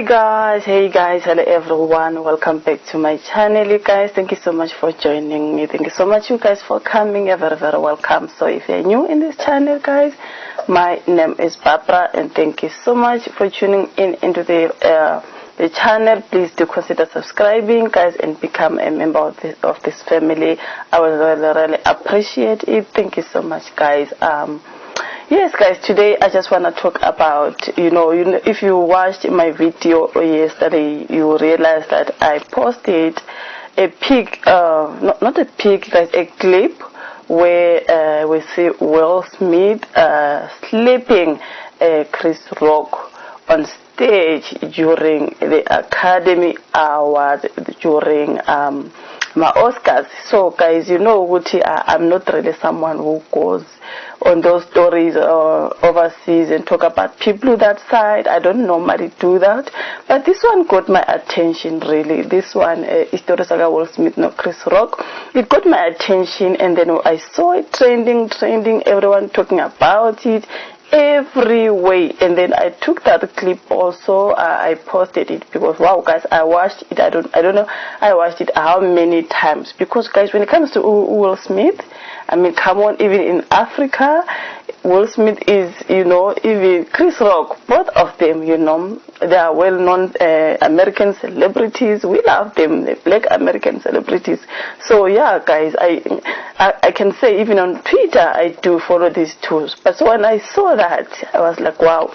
Hey guys, hello everyone, welcome back to my channel. You guys, thank you so much for joining me. Thank you so much you guys for coming. You're very welcome. So if you're new in this channel guys, my name is Barbara and thank you so much for tuning in into the channel. Please do consider subscribing guys and become a member of this family. I will really appreciate it. Thank you so much guys. Yes guys, today I just want to talk about, you know, if you watched my video yesterday, you realized that I posted a pic, not a pic guys, a clip where we see Will Smith slapping Chris Rock on stage during the Academy Awards, during my Oscars. So guys, you know what, I'm not really someone who goes on those stories overseas and talk about people that side. I don't normally do that, but this one got my attention really. This one, Story Saga Will Smith, no Chris Rock, it got my attention, and then I saw it trending, everyone talking about it every way, and then I took that clip also. I posted it because wow guys, I watched it. I don't know, I watched it how many times, because guys, when it comes to Will Smith, I mean, come on, even in Africa, Will Smith is, you know, even Chris Rock, both of them, you know, they are well-known American celebrities. We love them, the black American celebrities. So yeah guys, I can say even on Twitter I do follow these two. But so when I saw that, I was like, wow,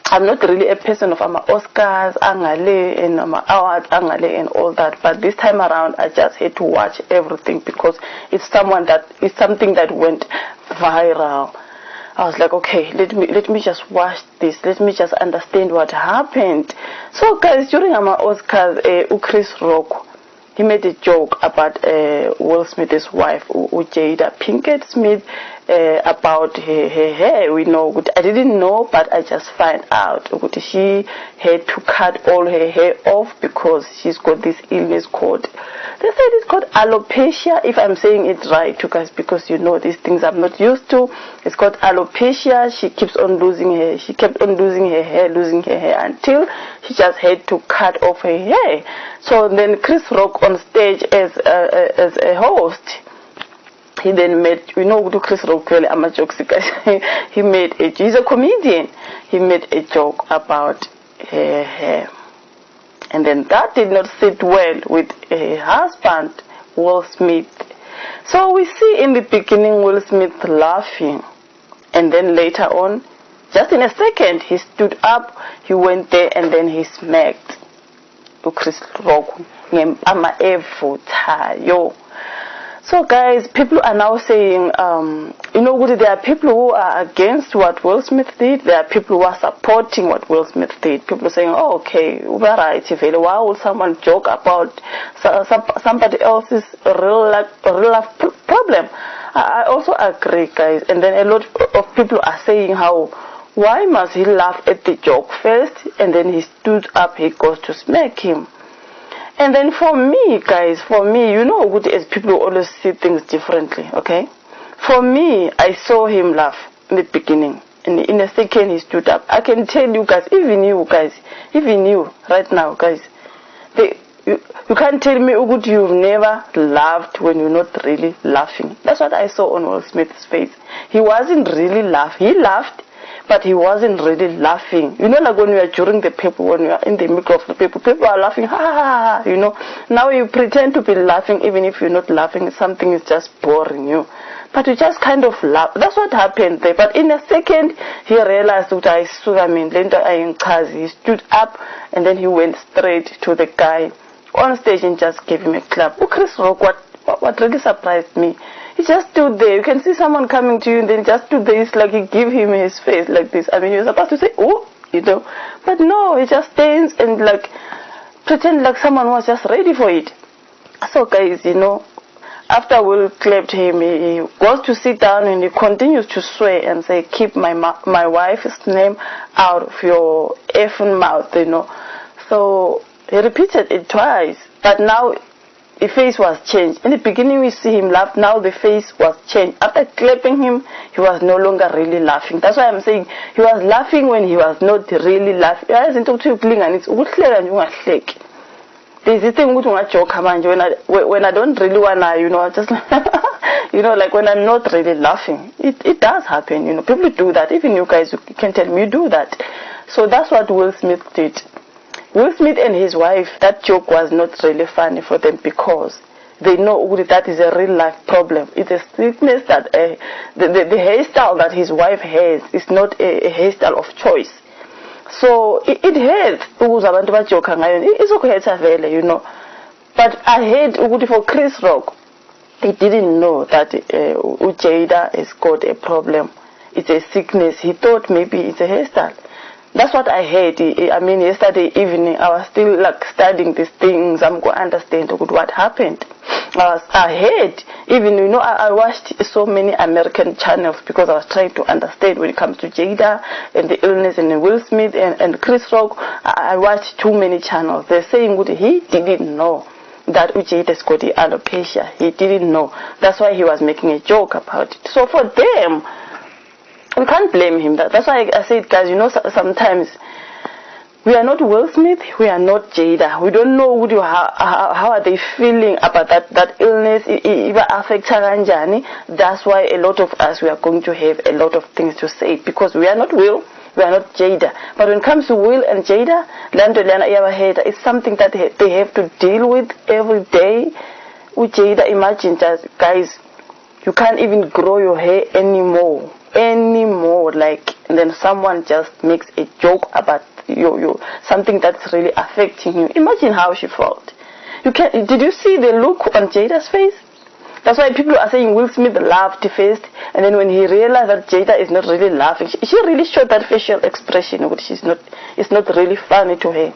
I'm not really a person of Oscars, Angale, and awards, Angale, and all that. But this time around, I just had to watch everything because it's something that went viral. I was like, okay, let me just watch this. Let me just understand what happened. So guys, during Oscars, Chris Rock, he made a joke about Will Smith's wife, Jada Pinkett Smith, about her hair. We know, I didn't know, but I just find out she had to cut all her hair off because she's got this illness called, they said it's called alopecia, if I'm saying it right, you guys, because you know these things I'm not used to. It's called alopecia. She keeps on losing her, she kept on losing her hair until she just had to cut off her hair. So then Chris Rock on stage as a host, he then made, you know, Chris Rock really, I'm a joke guys. He's a comedian. He made a joke about her hair, and then that did not sit well with her husband, Will Smith. So we see in the beginning Will Smith laughing, and then later on, just in a second, he stood up, he went there, and then he smacked Chris Rock. So guys, people are now saying, you know, there are people who are against what Will Smith did. There are people who are supporting what Will Smith did. People are saying, oh, okay, why would someone joke about somebody else's real life problem? I also agree, guys. And then a lot of people are saying why must he laugh at the joke first, and then he stood up, he goes to smack him. And then for me, guys, you know, as people always see things differently, okay? For me, I saw him laugh in the beginning. And in a second, he stood up. I can tell you guys, even you right now, guys, you can't tell me, you've never laughed when you're not really laughing. That's what I saw on Will Smith's face. He wasn't really laughing. He laughed, but he wasn't really laughing. You know, like when you are during the people, when you are in the middle of the people are laughing, ha ha ha, you know. Now you pretend to be laughing even if you're not laughing. Something is just boring you. But you just kind of laugh. That's what happened there. But in a second, he realized that he stood up, and then he went straight to the guy on stage and just gave him a clap. Chris Rock, what really surprised me, he just stood there. You can see someone coming to you and then just stood there. It's like he gave him his face like this. I mean, you're supposed to say, oh, you know. But no, he just stands and like pretend like someone was just ready for it. So guys, you know, after Will clapped him, he goes to sit down and he continues to swear and say, keep my wife's name out of your effing mouth, you know. So he repeated it twice. But now the face was changed. In the beginning we see him laugh, now the face was changed. After clapping him, he was no longer really laughing. That's why I'm saying he was laughing when he was not really laughing. There's this thing when I don't really wanna, just like when I'm not really laughing. It does happen, people do that. Even you guys, you can tell me you do that. So that's what Will Smith did. Will Smith and his wife, that joke was not really funny for them because they know that is a real life problem. It's a sickness that the hairstyle that his wife has is not a hairstyle of choice. So it hurts. It's okay, But I hate for Chris Rock. He didn't know that Jada has got a problem. It's a sickness. He thought maybe it's a hairstyle. That's what I heard. I mean, yesterday evening, I was still studying these things. I'm going to understand what happened. I heard, even, I watched so many American channels because I was trying to understand when it comes to Jada and the illness and Will Smith and Chris Rock. I watched too many channels. They're saying he didn't know that Jada's got the alopecia. He didn't know. That's why he was making a joke about it. So for them, we can't blame him. That's why I said, guys, sometimes we are not Will Smith, we are not Jada. We don't know how are they feeling about that illness. It affects Charanjani. That's why a lot of us, we are going to have a lot of things to say because we are not Will, we are not Jada. But when it comes to Will and Jada, it's something that they have to deal with every day. With Jada, imagine just, guys, you can't even grow your hair anymore, and then someone just makes a joke about you something that's really affecting you. Imagine how she felt. Did you see the look on Jada's face? That's why people are saying Will Smith laughed first, and then when he realized that Jada is not really laughing, she really showed that facial expression, which is not really funny to her.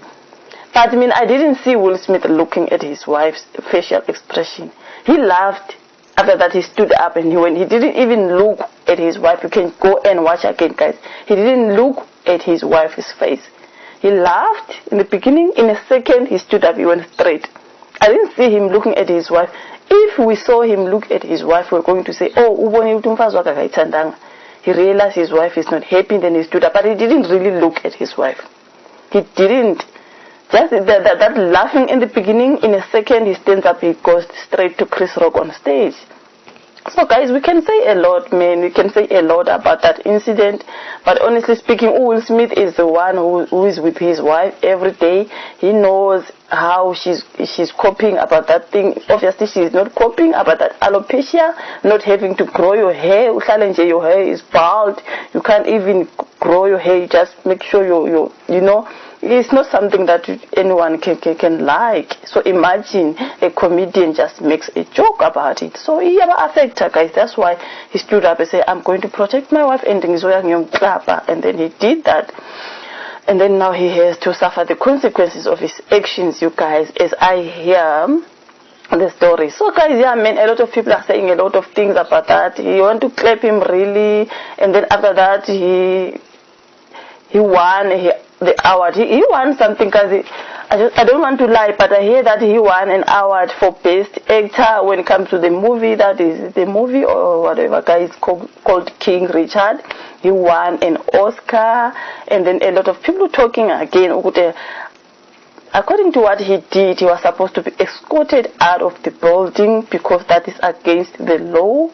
But I didn't see Will Smith looking at his wife's facial expression. He laughed. After that, he stood up and he didn't even look at his wife. You can go and watch again, guys. He didn't look at his wife's face. He laughed in the beginning. In a second, he stood up. He went straight. I didn't see him looking at his wife. If we saw him look at his wife, we're going to say, oh, he realized his wife is not happy, then he stood up. But he didn't really look at his wife. He didn't. Just that laughing in the beginning, in a second he stands up, he goes straight to Chris Rock on stage. So guys, we can say a lot, man. We can say a lot about that incident. But honestly speaking, Will Smith is the one who is with his wife every day. He knows how she's coping about that thing. Obviously, she's not coping about that alopecia, not having to grow your hair. Your hair is bald. You can't even grow your hair. You just make sure it's not something that anyone can like. So imagine a comedian just makes a joke about it. So he affected her, guys. That's why he stood up and said, I'm going to protect my wife, and then he did that. And then now he has to suffer the consequences of his actions, you guys, as I hear the story. So guys, a lot of people are saying a lot of things about that. You want to clap him really, and then after that he won the award. He won something, because I don't want to lie, but I hear that he won an award for best actor when it comes to the movie. That is the movie or whatever, guys, called King Richard. He won an Oscar, and then a lot of people talking again. According to what he did, he was supposed to be escorted out of the building because that is against the law.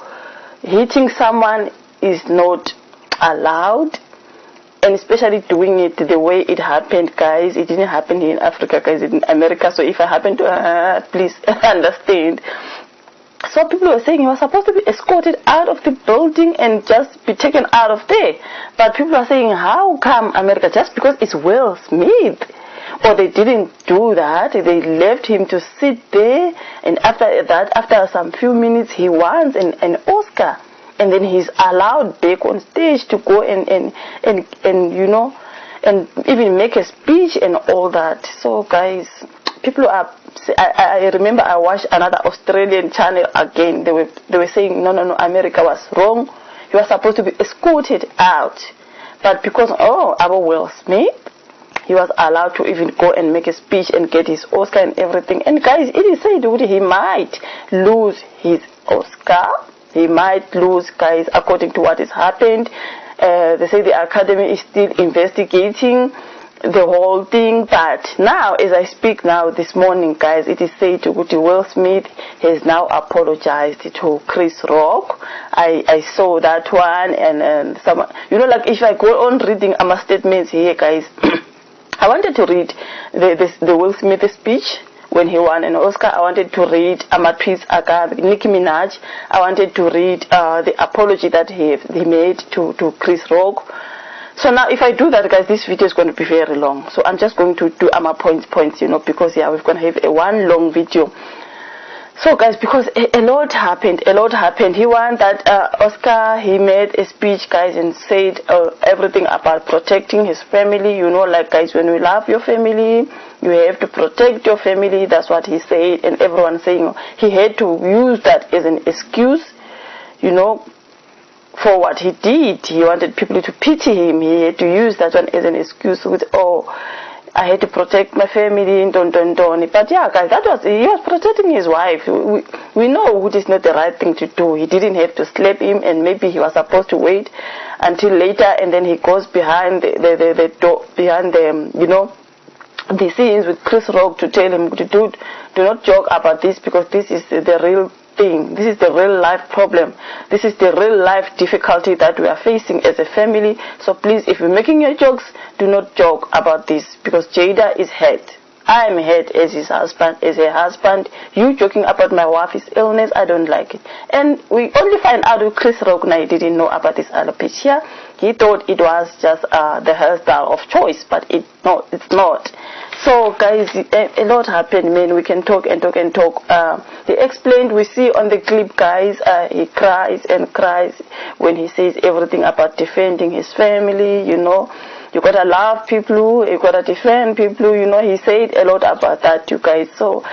Hitting someone is not allowed. And especially doing it the way it happened, guys. It didn't happen here in Africa, guys, in America. So if I happen to, please understand. So people were saying he was supposed to be escorted out of the building and just be taken out of there. But people are saying, how come America? Just because it's Will Smith. Or they didn't do that. They left him to sit there. And after that, after some few minutes, he won an Oscar. And then he's allowed back on stage to go and even make a speech and all that. So guys, people are. I remember I watched another Australian channel again. They were saying no, America was wrong. He was supposed to be escorted out, but because our Will Smith, he was allowed to even go and make a speech and get his Oscar and everything. And guys, it is said he might lose his Oscar. He might lose, guys, according to what has happened. They say the Academy is still investigating the whole thing, but now, as I speak now this morning, guys, it is said Will Smith has now apologized to Chris Rock. I saw that one, and some, like if I go on reading statements here, guys, I wanted to read the Will Smith speech when he won an Oscar. I wanted to read Amatris Aga, Nicki Minaj. I wanted to read the apology that he made to Chris Rock. So now, if I do that, guys, this video is going to be very long. So I'm just going to do points, because we're going to have one long video. So, guys, because a lot happened. He won that Oscar. He made a speech, guys, and said everything about protecting his family. Like, guys, when you love your family, you have to protect your family. That's what he said, and everyone saying he had to use that as an excuse, for what he did. He wanted people to pity him. He had to use that one as an excuse with, I had to protect my family, But yeah, guys, he was protecting his wife. We know it is not the right thing to do. He didn't have to slap him, and maybe he was supposed to wait until later, and then he goes behind the door, behind the scenes with Chris Rock to tell him, dude, do not joke about this, because this is the real thing. This is the real life problem. This is the real life difficulty that we are facing as a family. So please, if you're making your jokes, do not joke about this, because Jada is hurt. I am hurt as his husband, as a husband. You joking about my wife's illness, I don't like it. And we only find out with Chris Rock now, he didn't know about this alopecia. He thought it was just the hairstyle of choice, but it's not. So, guys, a lot happened, man. We can talk and talk and talk. He explained, we see on the clip, guys, he cries and cries when he says everything about defending his family, You gotta love people, you gotta defend people, He said a lot about that, you guys. So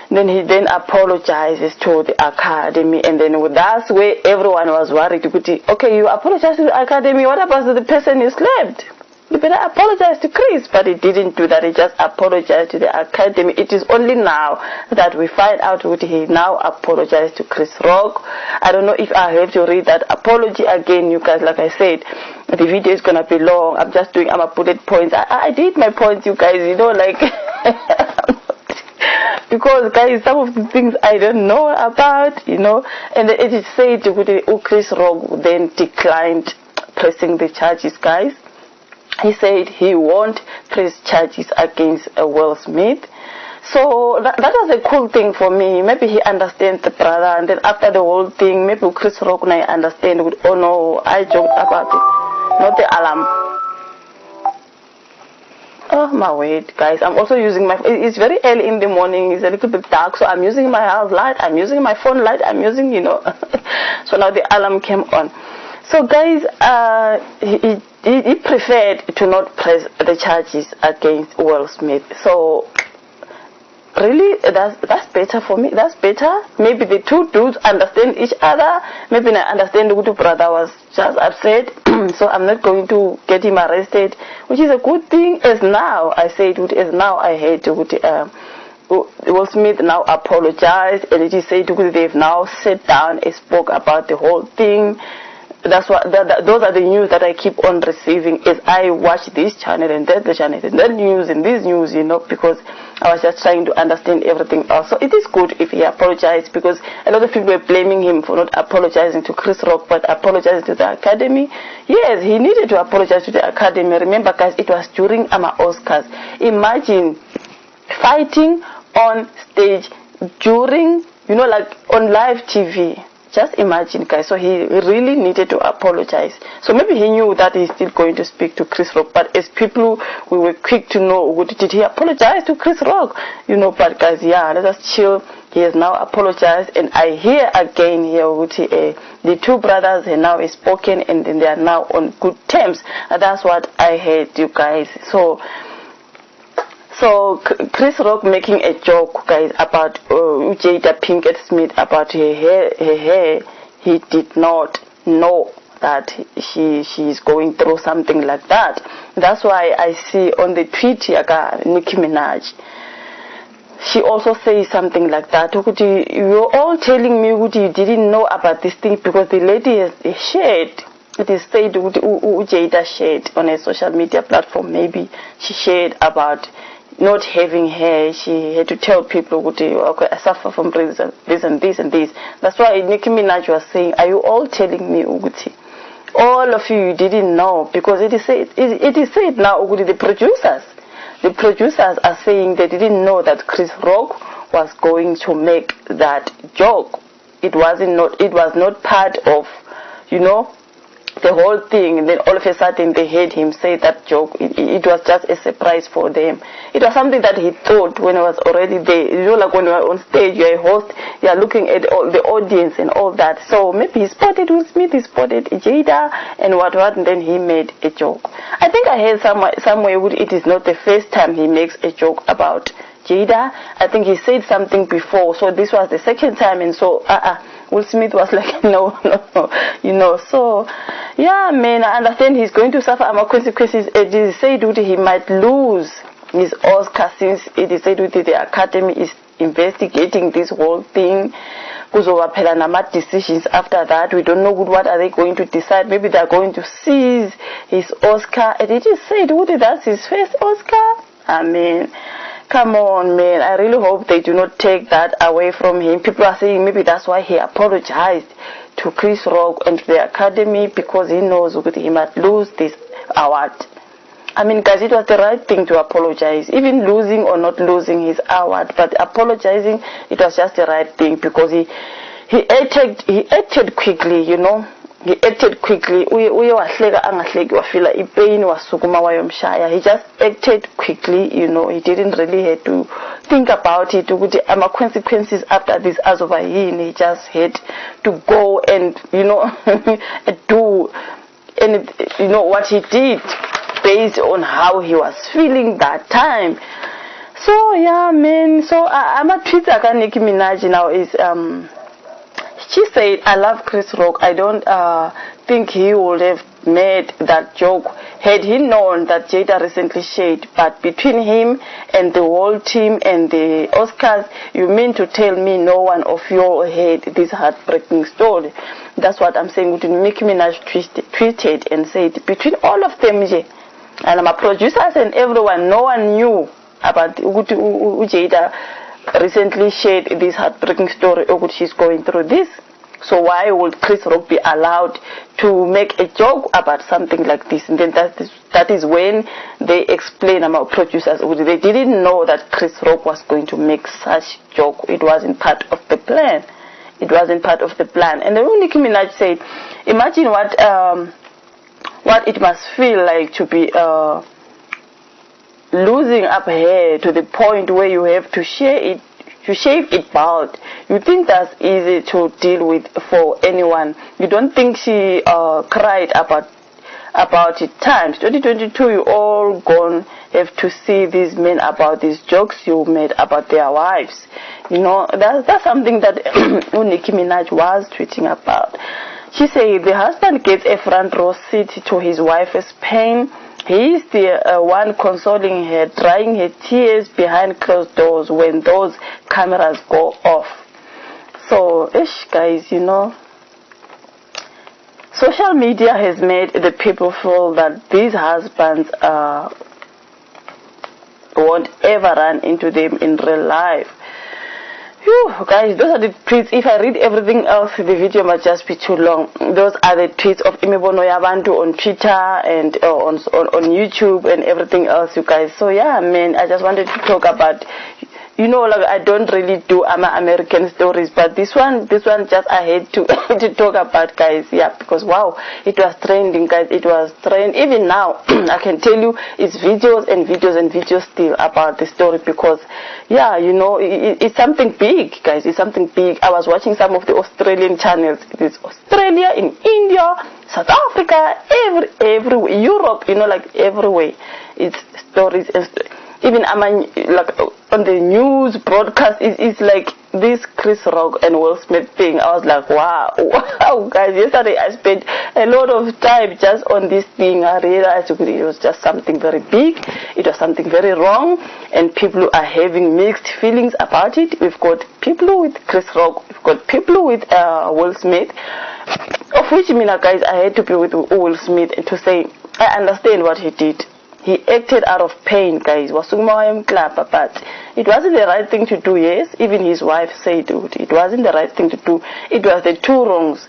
then he apologizes to the Academy, and then that's where everyone was worried. Okay, you apologize to the Academy, what about the person you slapped? You better apologize to Chris, but he didn't do that. He just apologized to the Academy. It is only now that we find out what he now apologized to Chris Rock. I don't know if I have to read that apology again, you guys. Like I said, the video is gonna be long. I'm just doing bullet points. I did my points, you guys. Because, guys, some of the things I don't know about, and it is said Chris Rock then declined pressing the charges, guys. He said he won't press charges against Will Smith. So that was a cool thing for me. Maybe he understands the brother, and then after the whole thing, maybe Chris Rock and I understand. Oh no, I joked about it, not the alarm. Oh my word, guys, I'm also using it's very early in the morning, it's a little bit dark, so I'm using my house light, I'm using my phone light, I'm using, so now the alarm came on. So, guys, he preferred to not press the charges against Will Smith. So, really, that's better for me. That's better. Maybe the two dudes understand each other. Maybe I understand the brother was just upset. So I'm not going to get him arrested, which is a good thing. As now, I said, as now I heard Will Smith now apologized, and it is said they've now sat down and spoke about the whole thing. That's what those are the news that I keep on receiving as I watch this channel and that channel and that news and this news, because I was just trying to understand everything else. So it is good if he apologized, because a lot of people were blaming him for not apologizing to Chris Rock but apologizing to the Academy. Yes, he needed to apologize to the Academy. Remember, guys, it was during Oscars. Imagine fighting on stage during, like on live TV. Just imagine, guys. So he really needed to apologize. So maybe he knew that he's still going to speak to Chris Rock. But as people, we were quick to know, did he apologize to Chris Rock? But guys, yeah, let us chill. He has now apologized. And I hear again here, the two brothers have now spoken, and then they are now on good terms. And that's what I heard, you guys. So Chris Rock making a joke, guys, about Jada Pinkett Smith about her hair. He did not know that she's going through something like that. That's why I see on the tweet yaka Nicki Minaj, she also says something like that. You're all telling me you didn't know about this thing, because the lady has shared. It is said Jada shared on a social media platform. Maybe she shared about not having hair. She had to tell people, okay, I suffer from this and this and this. That's why Nicki Minaj was saying, are you all telling me, Uguti? All of you didn't know, because it is said now, Uguti, the producers are saying they didn't know that Chris Rock was going to make that joke. It was not part of, the whole thing. And then all of a sudden they heard him say that joke. It was just a surprise for them. It was something that he thought when he was already there. Like when you are on stage, you're a host, you are looking at all the audience and all that. So maybe he spotted Will Smith, he spotted Jada and what, and then he made a joke. I think I heard somewhere it is not the first time he makes a joke about Jada. I think he said something before, so this was the second time, and so Will Smith was like, no, so yeah, man, I understand he's going to suffer consequences. It is said that he might lose his Oscar, since it is said that the Academy is investigating this whole thing. Decisions after that, we don't know what are they going to decide. Maybe they're going to seize his Oscar, and it is said that that's his first Oscar. I mean, come on, man. I really hope they do not take that away from him. People are saying maybe that's why he apologized to Chris Rock and the Academy, because he knows that he might lose this award. I mean, guys, it was the right thing to apologize. Even losing or not losing his award, but apologizing, it was just the right thing, because he acted quickly, He acted quickly. He just acted quickly, He didn't really have to think about it. Consequences after this as over him. He just had to go and, do what he did based on how he was feeling that time. So yeah, man. So I'm a Twitter Nicki Minaj now is she said, I love Chris Rock. I don't think he would have made that joke had he known that Jada recently shared. But between him and the whole team and the Oscars, you mean to tell me no one of you heard this heartbreaking story? That's what I'm saying. Nicki Minaj tweeted and said, between all of them, and my producers and everyone, no one knew about Jada recently shared this heartbreaking story, she's going through this. So why would Chris Rock be allowed to make a joke about something like this? And then that is when they explain about producers. They didn't know that Chris Rock was going to make such joke. It wasn't part of the plan. It wasn't part of the plan. And then Nicki Minaj said, imagine what it must feel like to be losing up hair to the point where you have to shave it bald. You think that's easy to deal with for anyone? You don't think she cried about it times? 2022, you all gonna have to see these men about these jokes you made about their wives. That's something that Nicki Minaj was tweeting about. She said the husband gets a front row seat to his wife's pain. He is the one consoling her, drying her tears behind closed doors when those cameras go off. So, guys, social media has made the people feel that these husbands won't ever run into them in real life. Whew, guys, those are the tweets. If I read everything else, the video might just be too long. Those are the tweets of Imibono Yabantu on Twitter and on YouTube and everything else, you guys. So yeah, man, I just wanted to talk about, like I don't really do American stories, but this one just I had to to talk about, guys. Yeah, because wow, it was trending, guys. It was trend. Even now, I can tell you, it's videos and videos and videos still about the story, because yeah, it's something big, guys. It's something big. I was watching some of the Australian channels. It's Australia, in India, South Africa, everywhere, Europe, like everywhere. It's stories and even on the news broadcast is like this Chris Rock and Will Smith thing. I was like, wow, guys. Yesterday I spent a lot of time just on this thing. I realized it was just something very big. It was something very wrong, and people are having mixed feelings about it. We've got people with Chris Rock, we've got people with Will Smith, of which, guys, I had to be with Will Smith to say, I understand what he did. He acted out of pain, guys. But it wasn't the right thing to do, yes. Even his wife said it wasn't the right thing to do. It was the two wrongs.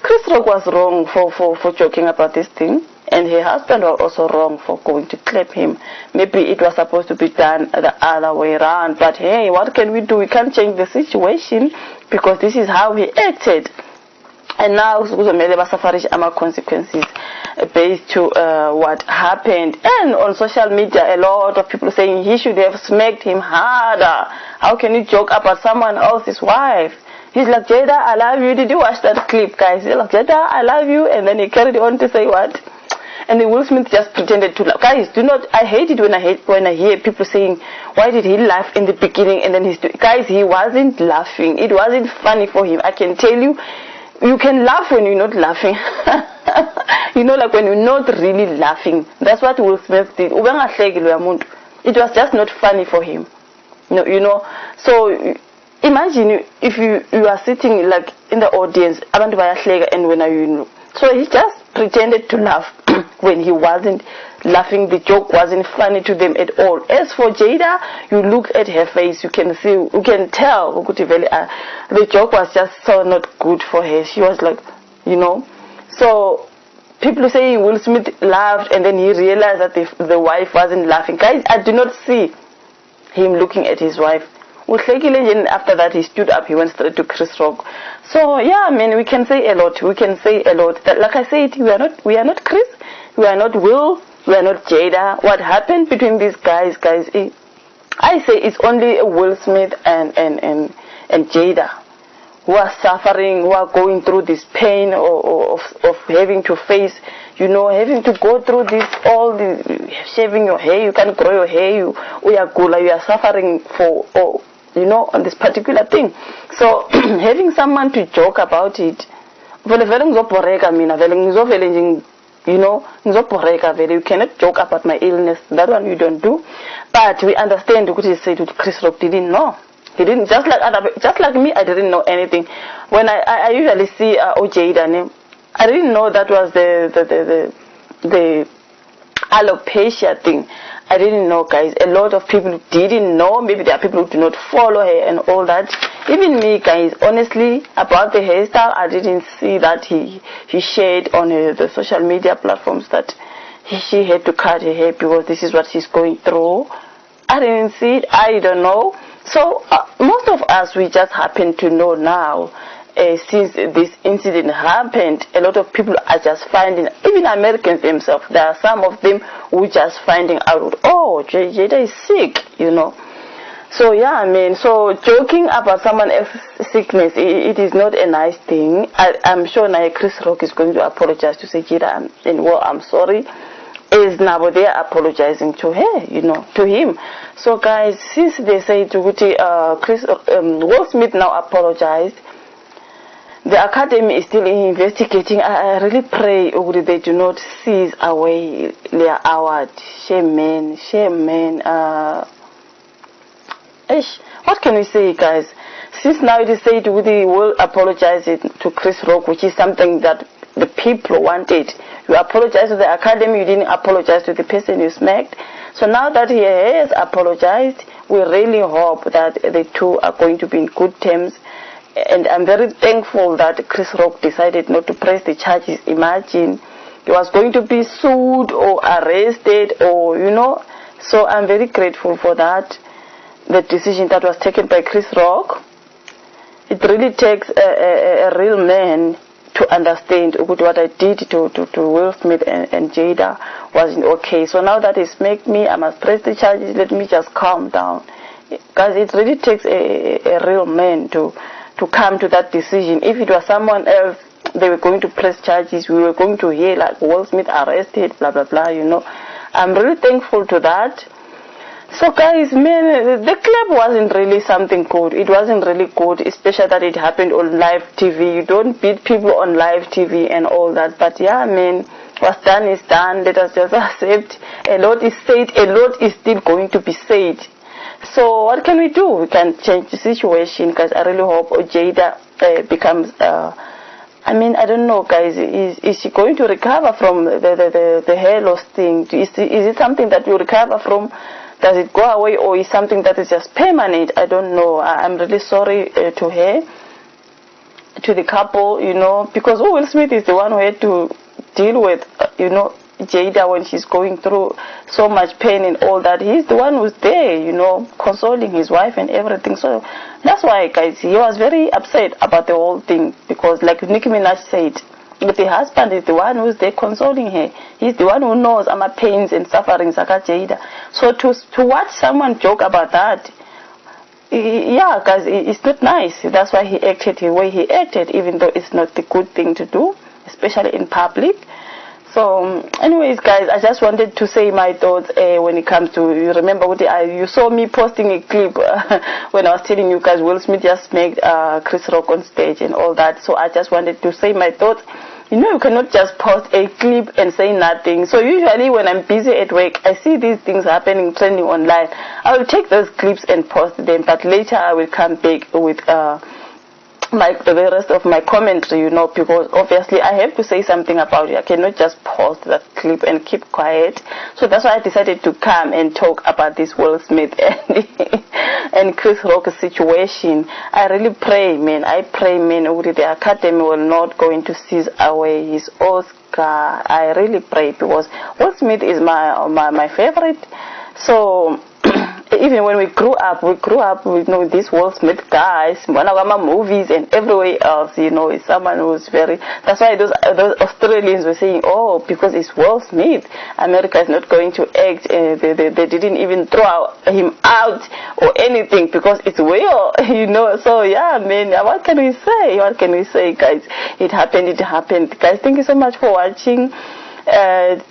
Chris Rock was wrong for joking about this thing. And her husband was also wrong for going to clap him. Maybe it was supposed to be done the other way around. But hey, what can we do? We can't change the situation because this is how he acted. And now kuzomele suffer consequences based to what happened. And on social media, a lot of people saying he should have smacked him harder. How can you joke about someone else's wife? He's like, Jada, I love you. Did you watch that clip, guys? He's like, Jada, I love you. And then he carried on to say what? And then Will Smith just pretended to laugh. Guys, I hate it when I hear people saying, why did he laugh in the beginning? And then guys, he wasn't laughing. It wasn't funny for him. I can tell you. You can laugh when you're not laughing. Like when you're not really laughing. That's what Will Smith did. It was just not funny for him. So imagine if you are sitting like in the audience, and when so he just pretended to laugh when he wasn't laughing. The joke wasn't funny to them at all. As for Jada, you look at her face, you can tell the joke was just so not good for her. She was like, so people say Will Smith laughed and then he realized that the wife wasn't laughing. Guys, I do not see him looking at his wife. After that, he stood up, he went straight to Chris Rock. So yeah, we can say a lot. We can say a lot. Like I said, we are not Chris, we are not Will, we are not Jada. What happened between these guys, I say it's only Will Smith and Jada who are suffering, who are going through this pain of having to face, having to go through this, all the shaving your hair, you can't grow your hair, you are suffering for, on this particular thing. So having someone to joke about it, you cannot joke about my illness. That one you don't do. But we understand what he said. Chris Rock didn't know. He didn't, just like me, I didn't know anything. When I usually see Jada, I didn't know that was the alopecia thing. I didn't know, guys. A lot of people didn't know. Maybe there are people who do not follow her and all that. Even me, guys, honestly, about the hairstyle, I didn't see that he shared on the social media platforms that she had to cut her hair because this is what she's going through. I didn't see it. I don't know. So most of us, we just happen to know now. Since this incident happened, a lot of people are just finding, even Americans themselves, there are some of them who just finding out, oh, Jada is sick, So yeah, so joking about someone else's sickness, it is not a nice thing. I'm sure now Chris Rock is going to apologize to say, Jada, I'm sorry. Is now they are apologizing to her, to him. So guys, since they say to Will Smith now apologized, the academy is still investigating. I really pray they do not seize away their award. Shame man. What can we say, guys? Since now it is said Woody will apologize to Chris Rock, which is something that the people wanted. You apologize to the academy, you didn't apologize to the person you smacked. So now that he has apologized, we really hope that the two are going to be in good terms. And I'm very thankful that Chris Rock decided not to press the charges. Imagine he was going to be sued or arrested or, So I'm very grateful for that, the decision that was taken by Chris Rock. It really takes a real man to understand what I did to Will Smith and Jada wasn't okay. So now that it's made me, I must press the charges, let me just calm down. Guys, it really takes a real man to come to that decision. If it was someone else, they were going to press charges, we were going to hear like Will Smith arrested, blah, blah, blah, I'm really thankful to that. So guys, man, the clip wasn't really something good. It wasn't really good, especially that it happened on live TV. You don't beat people on live TV and all that. But yeah, man, what's done is done. Let us just accept. A lot is said. A lot is still going to be said. So what can we do? We can change the situation, because I really hope Jada becomes... I mean, I don't know, guys. Is she going to recover from the hair loss thing? Is it something that you recover from? Does it go away, or is something that is just permanent? I don't know. I'm really sorry to her, to the couple, you know, because Will Smith is the one who had to deal with, you know, Jada when she's going through so much pain and all that. He's the one who's there, you know, consoling his wife and everything. So that's why, guys, he was very upset about the whole thing, because like Nicki Minaj said, the husband is the one who's there consoling her. He's the one who knows my pains and sufferings like Jada. So to watch someone joke about that, yeah, guys, it's not nice. That's why he acted the way he acted, even though it's not the good thing to do, especially in public. So anyways, guys, I just wanted to say my thoughts when it comes to, you remember what you saw me posting a clip when I was telling you guys Will Smith just made Chris Rock on stage and all that. So I just wanted to say my thoughts. You know, you cannot just post a clip and say nothing. So usually when I'm busy at work, I see these things happening, trending online. I will take those clips and post them, but later I will come back with the rest of my commentary, you know, because obviously I have to say something about it. I cannot just post that clip and keep quiet. So that's why I decided to come and talk about this Will Smith and Chris Rock situation. I really pray, man. I pray, man, the Academy will not going to seize away his Oscar. I really pray, because Will Smith is my favorite. So even when we grew up with, you know, these Will Smith guys, movies and everywhere else, you know, is someone who's very, that's why those Australians were saying, oh, because it's Will Smith, America is not going to act, they didn't even throw him out or anything, because it's Will, you know. So yeah, man, what can we say, guys? It happened, guys. Thank you so much for watching.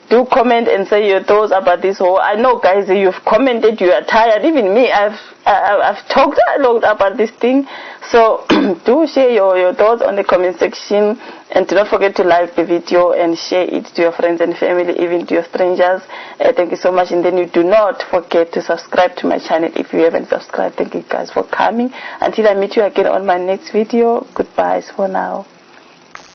Do comment and say your thoughts about this whole. I know, guys, you've commented, you are tired. Even me, I've talked a lot about this thing. So do share your thoughts on the comment section, and do not forget to like the video and share it to your friends and family, even to your strangers. Thank you so much. And then you do not forget to subscribe to my channel if you haven't subscribed. Thank you guys for coming. Until I meet you again on my next video, goodbyes for now.